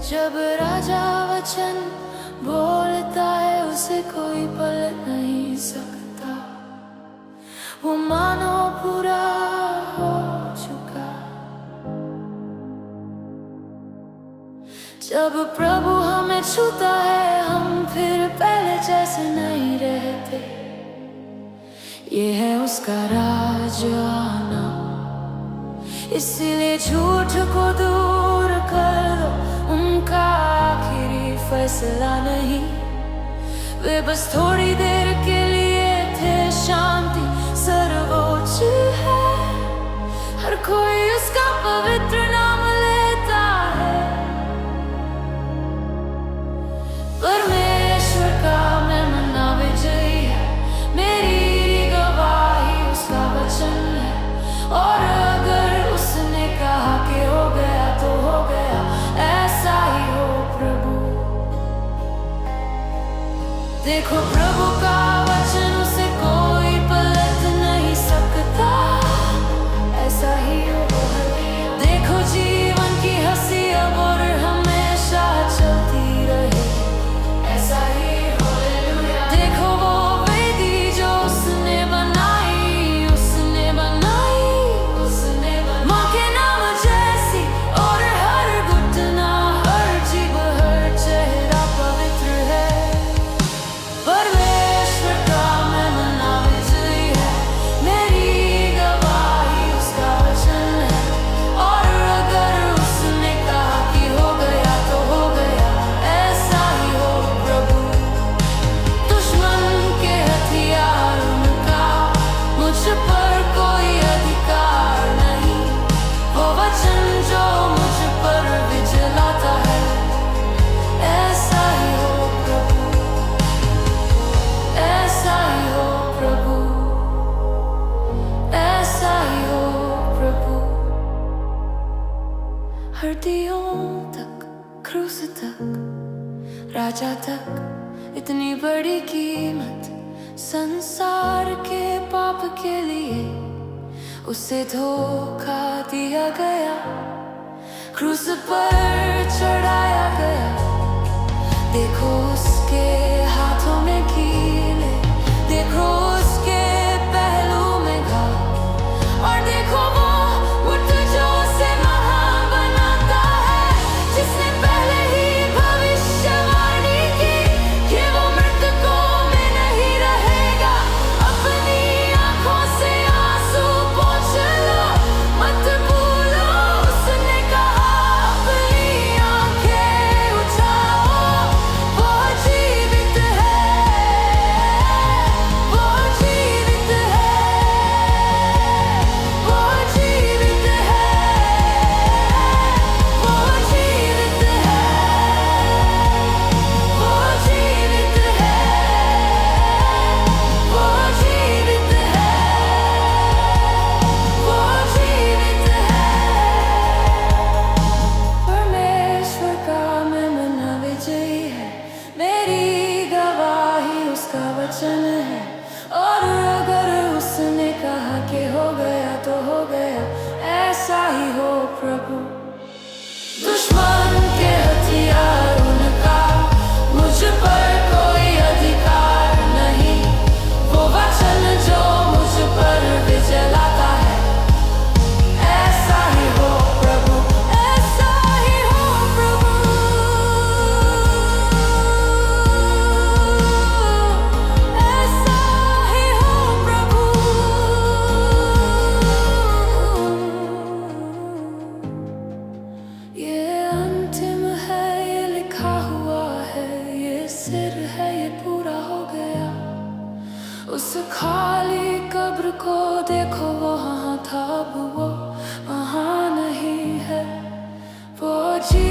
जब राजा वचन बोलता है उसे कोई पलट नहीं सकता, वो मानो पूरा हो चुका। जब प्रभु हमें छूता है हम फिर पहले जैसे नहीं रहते, ये है उसका राज आना। इसलिए झूठ को दूर कर दो, उनका आखिरी फैसला नहीं। वे बस थोड़ी देर के लिए थे, शांति सर्वोच्च है। हर कोई उसका पवित्र नाम लेता है। परमेश्वर का मेमना विजयी है, मेरी गवाही उसका वचन है। और अगर उसने कहा कि हो गया तो हो गया, ऐसा ही हो प्रभु। देखो प्रभु का वचन, उसे कोई पलट नहीं सकता, ऐसा ही हो। देखो जीवन की हंसी अब और हमेशा चलती रहे, ऐसा ही हो। देखो वो वेदी जो उसने बनाई, उसने बनाई, उसने बनाई। माँ के नाम जैसी, और हर घुटना, हर जीभ, हर चेहरा पवित्र है। परमेश्वर का मेमना विजयी है, मेरी गवाही उसका वचन है। और अगर उसने कहा कि हो गया तो हो गया, ऐसा ही हो प्रभु। दुश्मन के हथियार उनका, मुझ पर कोई अधिकार नहीं। वो वचन जो मुझ पर विजलाता है, ऐसा ही हो प्रभु, ऐसा ही हो प्रभु, ऐसा ही हो प्रभु। हड्डियों तक, क्रूस तक, राजा तक, इतनी बड़ी कीमत संसार के पाप के लिए उसे धोखा दिया गया, क्रूस पर चढ़ाया गया। देखो उसके हाथों में कीले, देखो उसके पहलू में घाव, और देखो वो उठ जो उसे महान बनाता है, जिसने पहले ही भविष्यवाणी की कि वो मृतकों में नहीं रहेगा। अपनी आंखों से आंसू पोंछ लो, मत भूलो उसने कहा। अपनी आंखें उठाओ, वो जीवित है, वो जीवित है, वो जीवित है, वो जीवित है, वो जीवित है, वो जीवित है, वो जीवित है। परमेश्वर का मेमना विजयी है, मेरी गवाही उसका वचन है। और अगर उसने कहा कि हो गया तो हो गया, ऐसा ही हो प्रभु। दुश्मन के हथियार उनका, मुझ पर कोई अधिकार नहीं। वो वचन जो मुझ पर विजलाता है, ऐसा ही हो प्रभु, ऐसा ही हो प्रभु, ऐसा ही हो प्रभु। ये अंतिम है, ये लिखा हुआ है, ये सिर है, ये पूरा हो गया। उस खाली कब्र को देखो, वहाँ था अब वो वहाँ नहीं है। वो जी